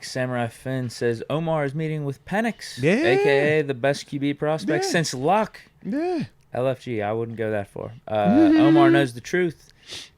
Samurai Finn says Omar is meeting with Penix, Yeah. a.k.a. the best QB prospect since Luck. Yeah. LFG, I wouldn't go that far. Omar knows the truth.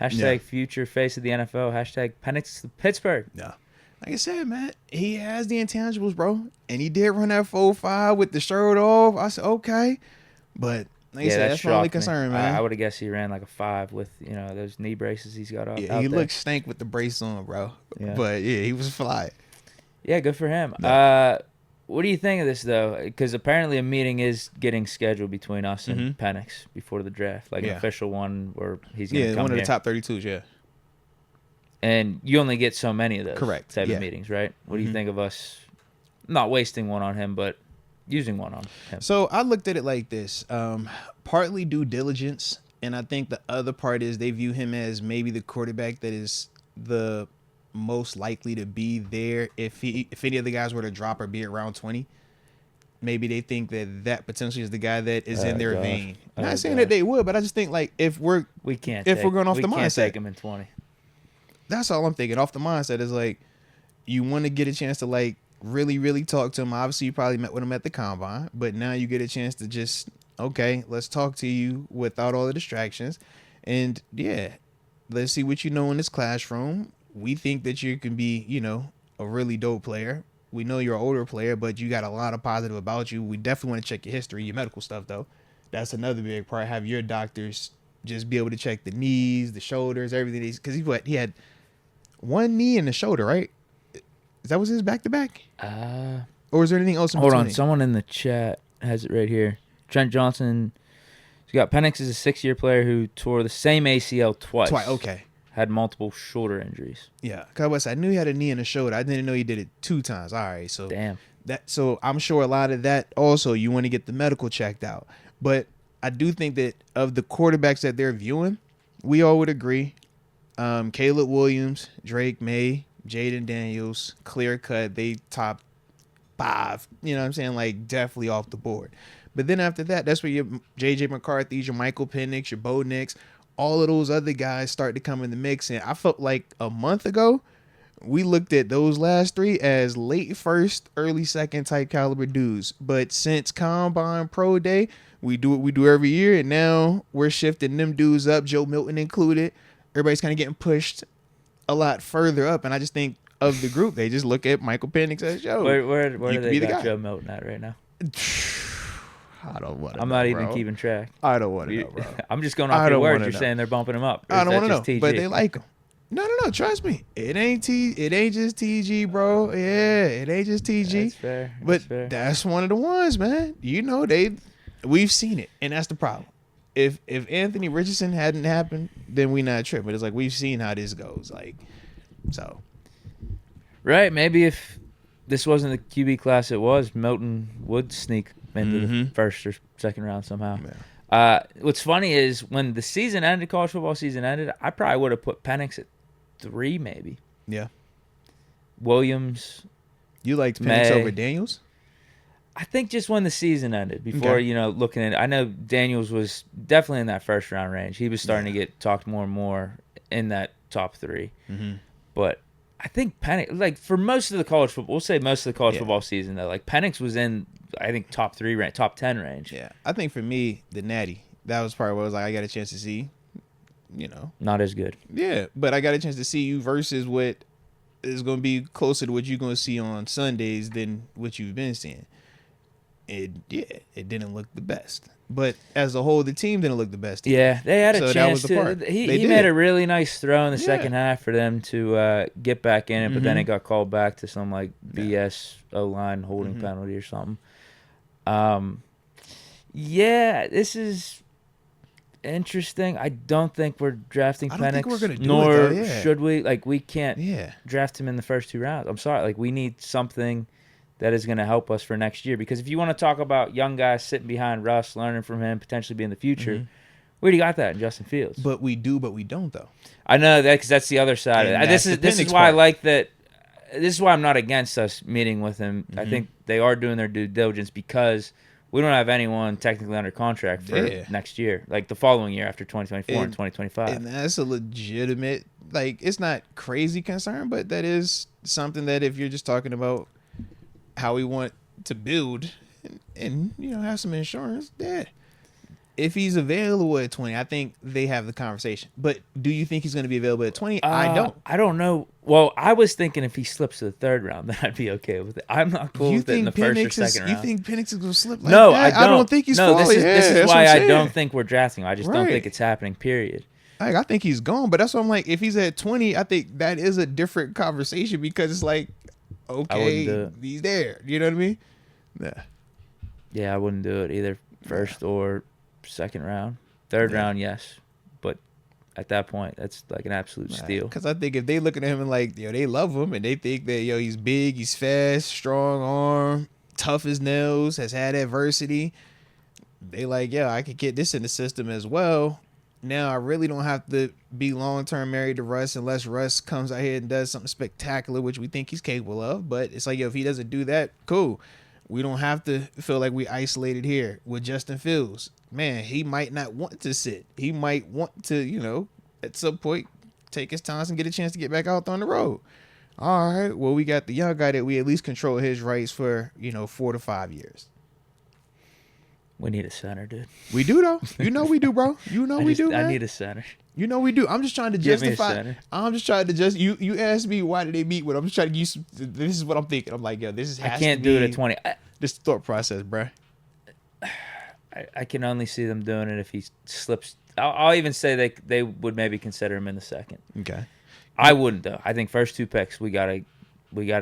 Hashtag future face of the NFL. Hashtag Penix to Pittsburgh. Yeah. Like I said, man, he has the intangibles, bro. And he did run that 4.5 with the shirt off. I said, okay. But like I said, that's my only concern, man. I would have guessed he ran like a 5 with, those knee braces he's got out Yeah, he there. looked stank with the brace on, bro. Yeah. But, yeah, he was fly. Yeah, good for him. Yeah. What do you think of this, though? Because apparently a meeting is getting scheduled between us and Penix before the draft, like an official one where he's going to come one of here. the top 32s, yeah. And you only get so many of those type of meetings, right? What do you think of us not wasting one on him, but using one on him? So I looked at it like this. Partly due diligence, and I think the other part is they view him as maybe the quarterback that is the most likely to be there if any of the guys were to drop or be around 20. Maybe they think that potentially is the guy that is in their vein. Not saying that they would, but I just think like if we're going off the mindset, can't take him in 20. That's all I'm thinking. Off the mindset is like you want to get a chance to like really, really talk to him. Obviously, you probably met with him at the combine, but now you get a chance to just let's talk to you without all the distractions, and let's see what you know in this classroom. We think that you can be, a really dope player. We know you're an older player, but you got a lot of positive about you. We definitely want to check your history, your medical stuff, though. That's another big part. Have your doctors just be able to check the knees, the shoulders, everything. Because he had one knee and the shoulder, right? That was his back-to-back? Or is there anything else in between? Hold on. Someone in the chat has it right here. Trent Johnson. He's got Penix is a 6-year player who tore the same ACL twice. Okay. Had multiple shoulder injuries. Yeah. Because I knew he had a knee and a shoulder. I didn't know he did it 2 times. All right. So damn. So I'm sure a lot of that also you want to get the medical checked out. But I do think that of the quarterbacks that they're viewing, we all would agree. Caleb Williams, Drake May, Jaden Daniels, clear cut. They top 5. You know what I'm saying? Like definitely off the board. But then after that, that's where your J.J. McCarthy's, your Michael Penix, your Bo Nix, all of those other guys start to come in the mix. And I felt like a month ago, we looked at those last 3 as late first, early second type caliber dudes. But since Combine Pro Day, we do what we do every year. And now we're shifting them dudes up, Joe Milton included. Everybody's kind of getting pushed a lot further up. And I just think of the group, they just look at Michael Penix as, yo, where do they got Joe Milton at right now? I don't want to. I'm not even keeping track. I don't want to know, bro. I'm just going off your words. You're saying they're bumping him up. I don't want to know, TG? But they like him. No. Trust me. It ain't just TG, bro. Yeah, it ain't just TG. That's fair. But that's one of the ones, man. We've seen it, and that's the problem. If Anthony Richardson hadn't happened, then we not tripping. But it's like we've seen how this goes. Like, so. Right. Maybe if this wasn't the QB class it was, Milton would sneak into the first or second round somehow. Yeah. What's funny is when the season ended, college football season ended, I probably would have put Penix at 3 maybe. Yeah. Williams. You liked Penix over Daniels? I think just when the season ended, before, looking at it. I know Daniels was definitely in that first round range. He was starting to get talked more and more in that top 3. Mm-hmm. But I think Penix, like for most of the college football, we'll say most of the college football season, though, like Penix was in, I think, top 3 range, top 10 range. Yeah. I think for me, the Natty, that was part where I was like, I got a chance to see, Not as good. Yeah, but I got a chance to see you versus what is going to be closer to what you're going to see on Sundays than what you've been seeing. It didn't look the best. But as a whole, the team didn't look the best. Yeah, they had a chance to. He made a really nice throw in the second half for them to get back in it, but then it got called back to some like BS O-line holding penalty or something. This is interesting. I don't think we're drafting Penix. I don't think we're going to do it, though, should we. Like, we can't draft him in the first 2 rounds. I'm sorry. Like, we need something that is going to help us for next year. Because if you want to talk about young guys sitting behind Russ, learning from him, potentially being the future, we already got that in Justin Fields. But we do, but we don't, though. I know that because that's the other side. This is why I like that. This is why I'm not against us meeting with him. I think they are doing their due diligence because We don't have anyone technically under contract for next year, like the following year after 2024 and 2025. And that's a legitimate, like, it's not crazy concern, but that is something that if you're just talking about how we want to build and have some insurance, if he's available at 20, I think they have the conversation. But do you think he's going to be available at 20? I don't. I don't know. Well, I was thinking if he slips to the third round, then I'd be okay with it. I'm not cool with it in the first or second round. You think Penix is going to slip like that? I don't think he's falling. This is why I don't think we're drafting him. I just don't think it's happening, period. I think he's gone, but that's why I'm like, if he's at 20, I think that is a different conversation because it's like, okay, he's there. You know what I mean? Yeah, I wouldn't do it either first or second round. Third round, yes. But at that point, that's like an absolute steal. Because I think if they looking at him and like, they love him and they think that, he's big, he's fast, strong arm, tough as nails, has had adversity. They like, I could get this in the system as well. Now I really don't have to be long-term married to Russ unless Russ comes out here and does something spectacular, which we think he's capable of. But it's like, if he doesn't do that, cool. We don't have to feel like we isolated here with Justin Fields. Man, he might not want to sit. He might want to, at some point take his time and get a chance to get back out on the road. All right, well, we got the young guy that we at least control his rights for, 4 to 5 years. We need a center, dude. We do, though. We do, bro. We do, man. I need a center. We do. I'm just trying to justify. I'm just trying to you asked me why did they meet with him. I'm just trying to use. This is what I'm thinking. I'm like, this is. I can't do it at 20. This thought process, bro. I can only see them doing it if he slips. I'll even say they would maybe consider him in the second. Okay. I wouldn't though. I think first 2 picks we gotta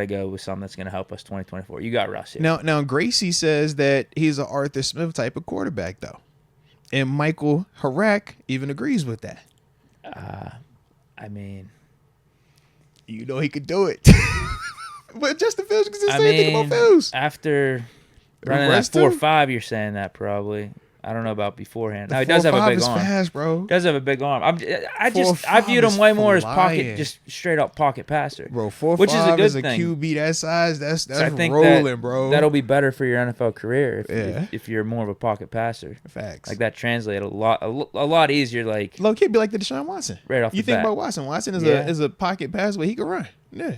go with something that's gonna help us 2024. You got Russ here. Now Gracie says that he's an Arthur Smith type of quarterback though, and Michael Harak even agrees with that. I mean, he could do it. But Justin Fields can say anything about Fields. After running that 4.5, you're saying that probably. I don't know about beforehand. Now he does have a big arm. Fast, bro. Does have a big arm. I viewed him way more as pocket, just straight up pocket passer. Bro, 4.5 which is a good thing. QB that size, that's so I think rolling, bro. That'll be better for your NFL career if you're more of a pocket passer. Facts. Like that translates a lot easier. Like low kid be like the Deshaun Watson. Right off the bat. You think about Watson? Watson is a pocket passer, but he can run. Yeah.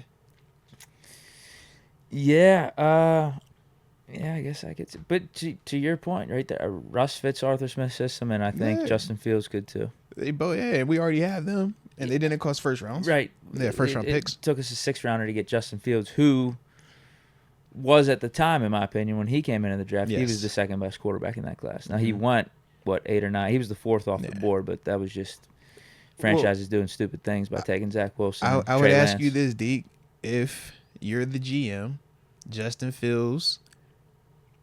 Yeah. Yeah, I guess I could. But to your point, right there, Russ fits Arthur Smith's system, and I think Justin Fields could too. They both, we already have them, and they didn't cost first rounds. Right. Yeah, first round picks. It took us a 6th rounder to get Justin Fields, who was at the time, in my opinion, when he came into the draft, he was the second best quarterback in that class. Now he went 8 or 9. He was the 4th off the board, but that was just franchises doing stupid things by taking Zach Wilson. I would ask you this, Deke: if you're the GM, Justin Fields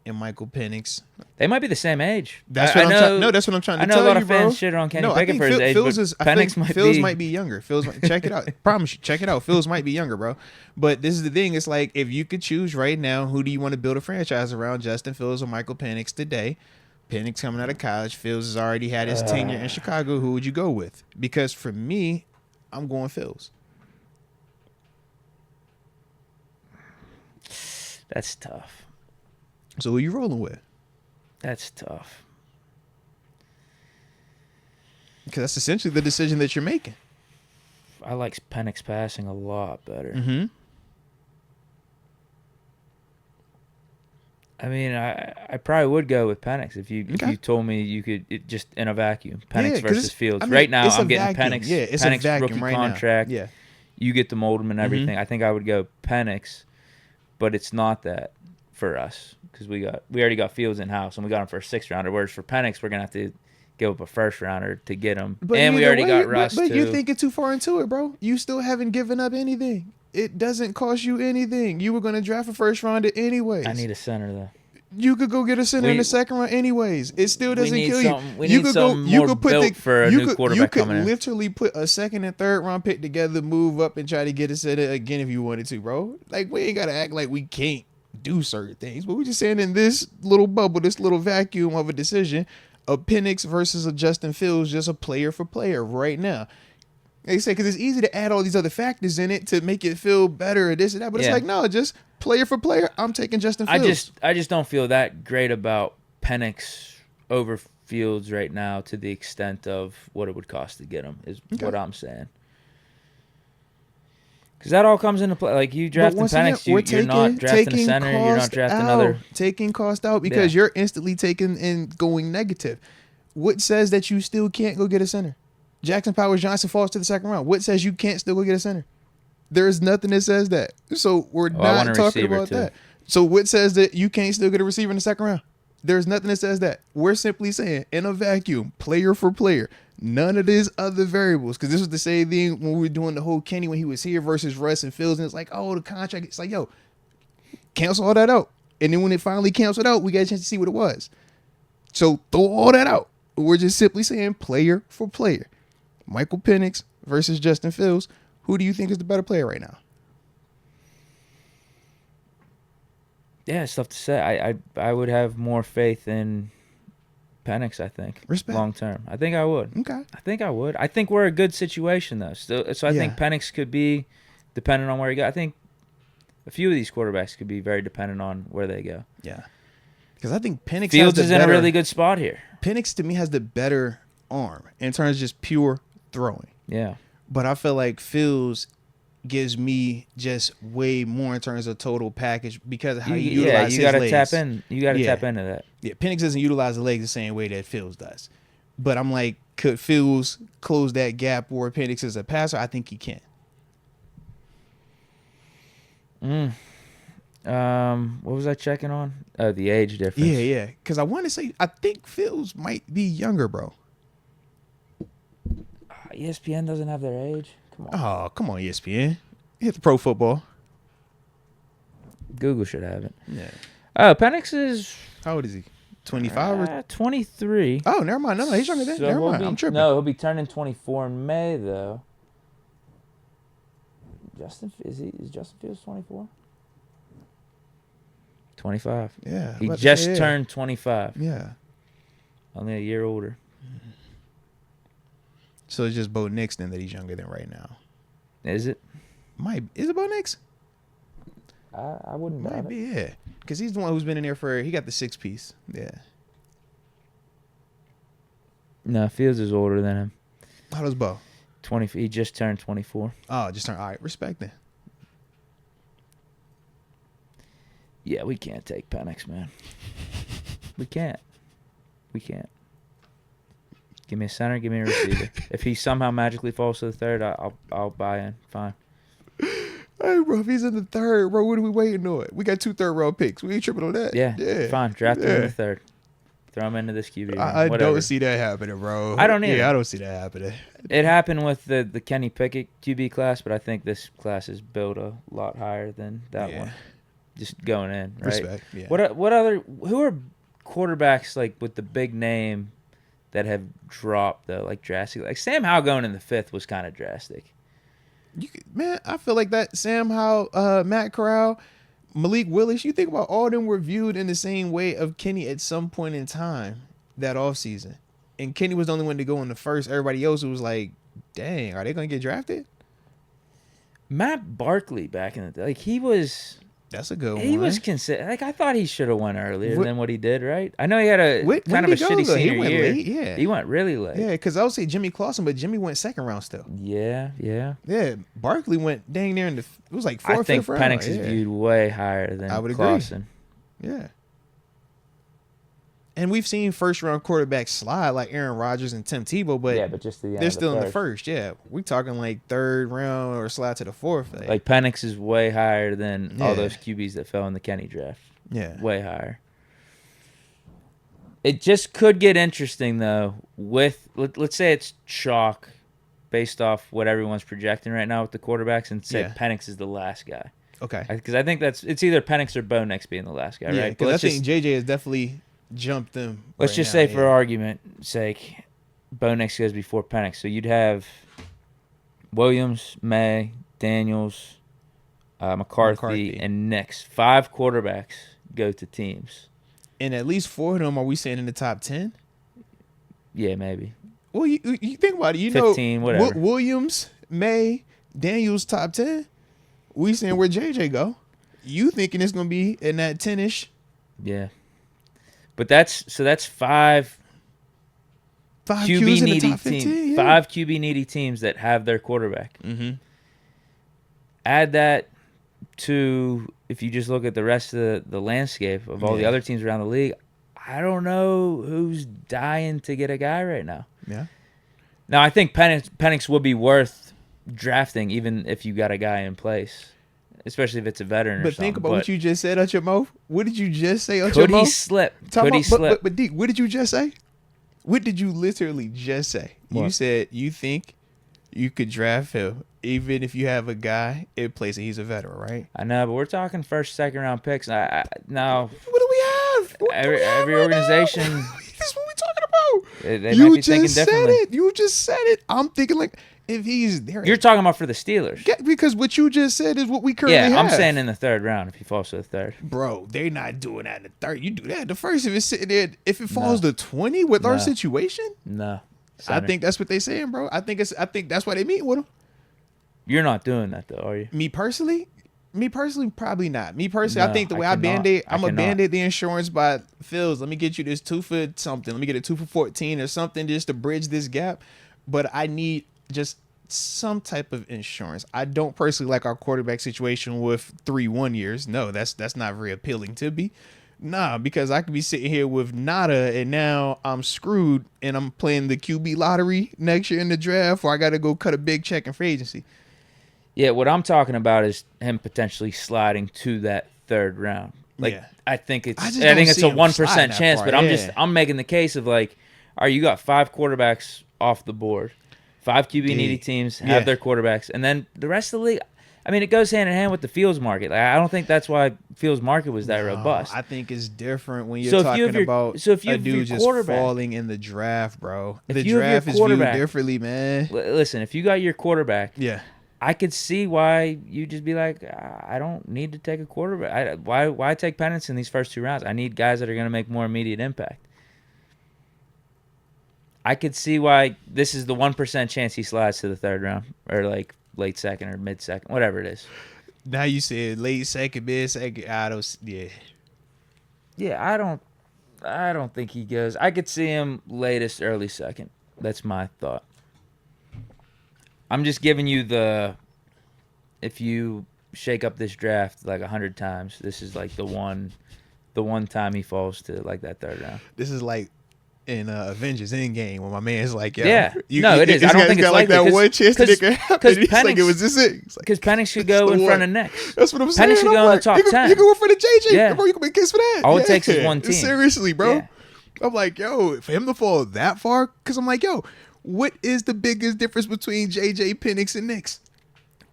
and Michael Penix, they might be the same age. That's what I'm trying to tell you, bro. I know a lot of fans shit on Kenny Pickett for his age, but Penix might be younger. Check it out. Promise you, check it out. Fields might be younger, bro. But this is the thing. It's like, if you could choose right now, who do you want to build a franchise around, Justin Fields or Michael Penix today? Penix coming out of college. Fields has already had his tenure in Chicago. Who would you go with? Because for me, I'm going Fields. That's tough. So who are you rolling with? That's tough. Because that's essentially the decision that you're making. I like Penix passing a lot better. Mm-hmm. I mean, I probably would go with Penix if you told me you could just in a vacuum. Penix versus Fields. Right now, I'm getting Penix. Yeah, it's Penix a vacuum rookie right contract. Now. Yeah. You get to mold him and everything. I think I would go Penix, but it's not that for us because we already got Fields in house and we got him for a 6th rounder. Whereas for Penix, we're gonna have to give up a 1st rounder to get him, and we already got Russ. But you're thinking too far into it, bro. You still haven't given up anything. It doesn't cost you anything. You were gonna draft a 1st rounder anyways. I need a center though. You could go get a center in the 2nd round anyways. It still doesn't kill you. We need something more built for a new quarterback coming in. You could literally put a 2nd and 3rd round pick together, move up, and try to get a center again if you wanted to, bro. Like, we ain't gotta act like we can't do certain things, but we're just saying in this little bubble, this little vacuum of a decision, a Penix versus a Justin Fields, just a player for player right now. They say because it's easy to add all these other factors in it to make it feel better or this and that, but it's like, no, just player for player. I'm taking Justin Fields. I just don't feel that great about Penix over Fields right now to the extent of what it would cost to get him is what I'm saying. Because that all comes into play. Like, you drafting Penix, you're not drafting a center. You're not drafting another. Taking cost out because you're instantly taking and going negative. What says that you still can't go get a center? Jackson Powers-Johnson falls to the second round. What says you can't still go get a center? There is nothing that says that. So we're not talking about that. So what says that you can't still get a receiver in the second round? There's nothing that says that. We're simply saying, in a vacuum, player for player, none of these other variables. Because this was the same thing when we were doing the whole Kenny when he was here versus Russ and Fields. And it's like, oh, the contract. It's like, yo, cancel all that out. And then when it finally canceled out, we got a chance to see what it was. So throw all that out. We're just simply saying player for player. Michael Penix versus Justin Fields. Who do you think is the better player right now? Yeah, it's tough to say. I would have more faith in Penix, I think. Respect. Long term. I think I would. Okay. I think I would. I think we're a good situation, though. So I think Penix could be, depending on where he goes. I think a few of these quarterbacks could be very dependent on where they go. Yeah. Because I think Penix Fields is in a really good spot here. Penix, to me, has the better arm in terms of just pure throwing. Yeah. But I feel like Fields gives me just way more in terms of total package because of how he utilizes his legs. You got to tap into that. Yeah, Penix doesn't utilize the legs the same way that Fields does. But I'm like, could Fields close that gap where Penix is a passer? I think he can. What was I checking on? The age difference. Yeah. Because I want to say, I think Fields might be younger, bro. ESPN doesn't have their age. Come on. Oh, come on, ESPN. Hit the pro football. Google should have it. Yeah. Oh, Penix is... How old is he? 25 or 23. Oh, never mind. No, he's younger than that. Never mind. I'm tripping. No, he'll be turning 24 in May, though. Is Justin Fields 24? 25. Yeah. He just turned 25. Yeah. Only a year older. So it's just Bo Nix then that he's younger than right now. Is it? Is it Bo Nix? I wouldn't doubt it. Might be, yeah. Because he's the one who's been in there he got the 6-piece. Yeah. No, Fields is older than him. How does Bo? 20. He just turned 24. Oh, just turned. All right, respect that. Yeah, we can't take Penix, man. We can't. Give me a center, give me a receiver. If he somehow magically falls to the third, I'll buy in. Fine. Hey, bro, if he's in the third, bro, what are we waiting on? We got 2 third-round picks. We ain't tripping on that. Yeah. Fine. Draft him in the third. Throw him into this QB. I don't see that happening, bro. I don't either. Yeah, I don't see that happening. It happened with the Kenny Pickett QB class, but I think this class is built a lot higher than that one. Just going in, right? Respect, yeah. Who are quarterbacks like with the big name that have dropped though, like drastically? Like Sam Howell going in the 5th was kind of drastic. Man, I feel like that Sam Howell, Matt Corral, Malik Willis, you think about all of them were viewed in the same way of Kenny at some point in time that offseason. And Kenny was the only one to go in the first. Everybody else was like, dang, are they going to get drafted? Matt Barkley back in the day, like he was... That's a good one. He was like I thought he should have went earlier than what he did, right? I know he had kind of a shitty senior year. Late, yeah. He went really late. Yeah, because I would say Jimmy Clausen, but Jimmy went second round still. Yeah. Yeah, Barkley went dang near it was like 4th or 5th round. I think Penix is viewed way higher than Clausen. Agree. Yeah. And we've seen first-round quarterbacks slide like Aaron Rodgers and Tim Tebow, but just they're still in the first. Yeah, we're talking like 3rd round or slide to the 4th. Like Penix is way higher than all those QBs that fell in the Kenny draft. Yeah, way higher. It just could get interesting though. With let's say it's chalk, based off what everyone's projecting right now with the quarterbacks, and say Penix is the last guy. Okay, because I think it's either Penix or Bo Nix being the last guy, right? Yeah, because I think JJ is definitely jumped them. Let's just say, for argument's sake, Bo Nix goes before Penix. So you'd have Williams, May, Daniels, McCarthy, and Nix. 5 quarterbacks go to teams. And at least 4 of them, are we saying in the top 10? Yeah, maybe. Well, you think about it. 15, whatever. Williams, May, Daniels, top 10. We saying where JJ go. You thinking it's going to be in that 10-ish? Yeah. But that's five QB needy teams. 5 QB needy teams that have their quarterback. Mm-hmm. Add that to, if you just look at the rest of the landscape of all the other teams around the league, I don't know who's dying to get a guy right now. Yeah. Now, I think Penix would be worth drafting even if you got a guy in place, especially if it's a veteran or something. But think about what you just said out your mouth. What did you just say out your mouth? Could he slip? Could he slip? But Deke, what did you just say? What did you literally just say? What? You said you think you could draft him even if you have a guy in place and he's a veteran, right? I know, but we're talking first, second round picks. Now, what do we have? Every organization. This is what we're talking about. They might be thinking differently. You just said it. I'm thinking like if he's there. You're talking about for the Steelers. Because what you just said is what we currently have. Yeah, I'm saying in the third round if he falls to the third. Bro, they're not doing that in the third. You do that in the first if it's sitting there. If it falls to 20 with our situation. No. Center. I think that's what they're saying, bro. I think that's why they meet with him. You're not doing that though, are you? Me personally, probably not. Me personally, I think the way I'm gonna band-aid the insurance by Fields. Let me get you this 2 for something. Let me get a 2 for 14 or something just to bridge this gap. But I need just some type of insurance. I don't personally like our quarterback situation with 3 1 years. No, that's not very appealing to me. Nah, because I could be sitting here with nada and now I'm screwed and I'm playing the QB lottery next year in the draft, or I got to go cut a big check in free agency. Yeah, what I'm talking about is him potentially sliding to that third round. I think it's a 1% chance, but I'm making the case of like, all right, you got 5 quarterbacks off the board. 5 QB needy teams have their quarterbacks, and then the rest of the league. I mean, it goes hand in hand with the Fields market. Like, I don't think that's why Fields market was that robust. I think it's different when you're talking about a dude just falling in the draft, bro. The draft is viewed differently, man. Listen, if you got your quarterback, I could see why you just be like, I don't need to take a quarterback. Why take Penix in these first 2 rounds? I need guys that are going to make more immediate impact. I could see why this is the 1% chance he slides to the third round, or like late second or mid second, whatever it is. Now you said late second, mid second. Yeah, I don't think he goes. I could see him latest early second. That's my thought. I'm just giving you if you shake up this draft like 100 times, this is like the one time he falls to like that third round. This is like in Avengers Endgame when my man's like, it is. I don't think it's like that one chance that it could happen. He's like, it was this it. Because Penix should go in front of next. That's what I'm saying. Penix should go in the top 10. You go in front of JJ. Yeah. Bro, you can make a case for that. All it takes is one team. Seriously, bro. Yeah. I'm like, yo, for him to fall that far, because I'm like, yo, what is the biggest difference between JJ, Penix, and Nix?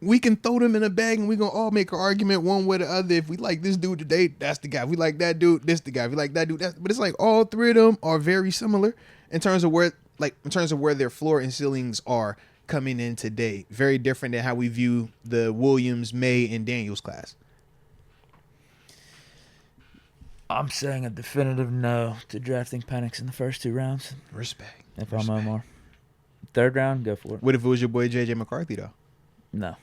We can throw them in a bag and we're going to all make an argument one way or the other. If we like this dude today, that's the guy. If we like that dude, this the guy. If we like that dude, that's... But it's like all 3 of them are very similar in terms of where their floor and ceilings are coming in today. Very different than how we view the Williams, May, and Daniels class. I'm saying a definitive no to drafting Penix in the first 2 rounds. Respect. If I'm Omar. Third round, go for it. What if it was your boy JJ McCarthy though? No.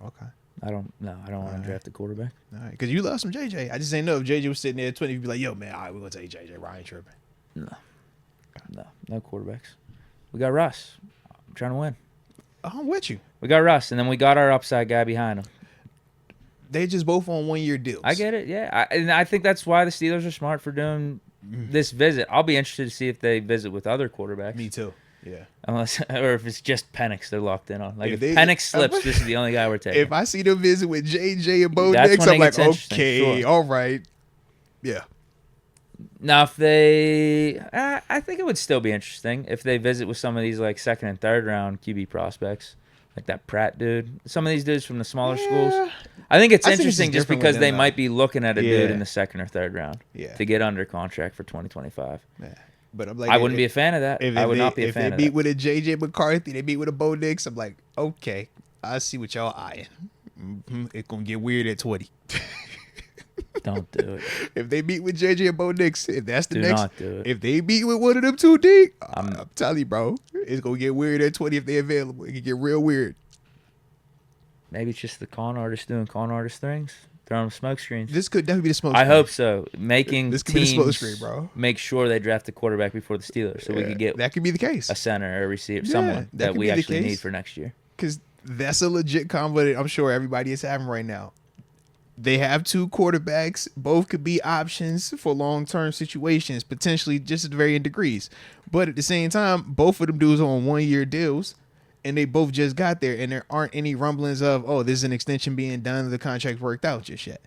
Okay. I don't want to draft a quarterback. All right, because you love some JJ. I just ain't know if JJ was sitting there at 20, you'd be like, yo, man, all right, we're going to take JJ. Ryan tripping. No quarterbacks. We got Russ. I'm trying to win. I'm with you. We got Russ, and then we got our upside guy behind him. They just both on 1-year deals. I get it, yeah. I think that's why the Steelers are smart for doing this visit. I'll be interested to see if they visit with other quarterbacks. Me too. Yeah. Or if it's just Penix they're locked in on. Like if Penix slips, this is the only guy we're taking. If I see them visit with JJ and Bo Nix, I'm like, okay, all right. Yeah. Now, if they... I think it would still be interesting if they visit with some of these like second and third round QB prospects. Like that Pratt dude. Some of these dudes from the smaller schools. I think it's interesting just because they might be looking at a dude in the second or third round to get under contract for 2025. Yeah. But I'm like, I wouldn't be a fan of that. I would not be a fan of that. If they beat with a JJ McCarthy, they beat with a Bo Nix, I'm like, okay, I see what y'all eyeing. It's going to get weird at 20. Don't do it. If they meet with JJ and Bo Nix, if that's the do next, not do it. If they meet with one of them 2 Deke, I'm telling you, bro, it's going to get weird at 20 if they're available. It can get real weird. Maybe it's just the con artist doing con artist things. Throwing smoke screens. This could definitely be the smoke screen. I hope so. Making this could teams be the smoke screen, bro. Make sure they draft the quarterback before the Steelers, so we could get that could be the case. A center or a receiver, someone that we actually need for next year. Because that's a legit combo that I'm sure everybody is having right now. They have 2 quarterbacks. Both could be options for long-term situations, potentially just at varying degrees. But at the same time, both of them dudes are on 1-year deals, and they both just got there, and there aren't any rumblings of, oh, there's an extension being done, the contract worked out just yet.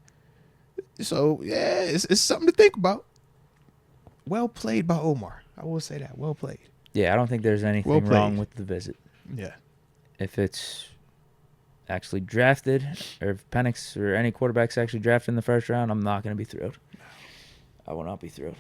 So, yeah, it's something to think about. Well played by Omar. I will say that. Well played. Yeah, I don't think there's anything wrong with the visit. Yeah. If it's actually drafted, or if Penix or any quarterback's actually drafted in the first round, I'm not going to be thrilled. I will not be thrilled.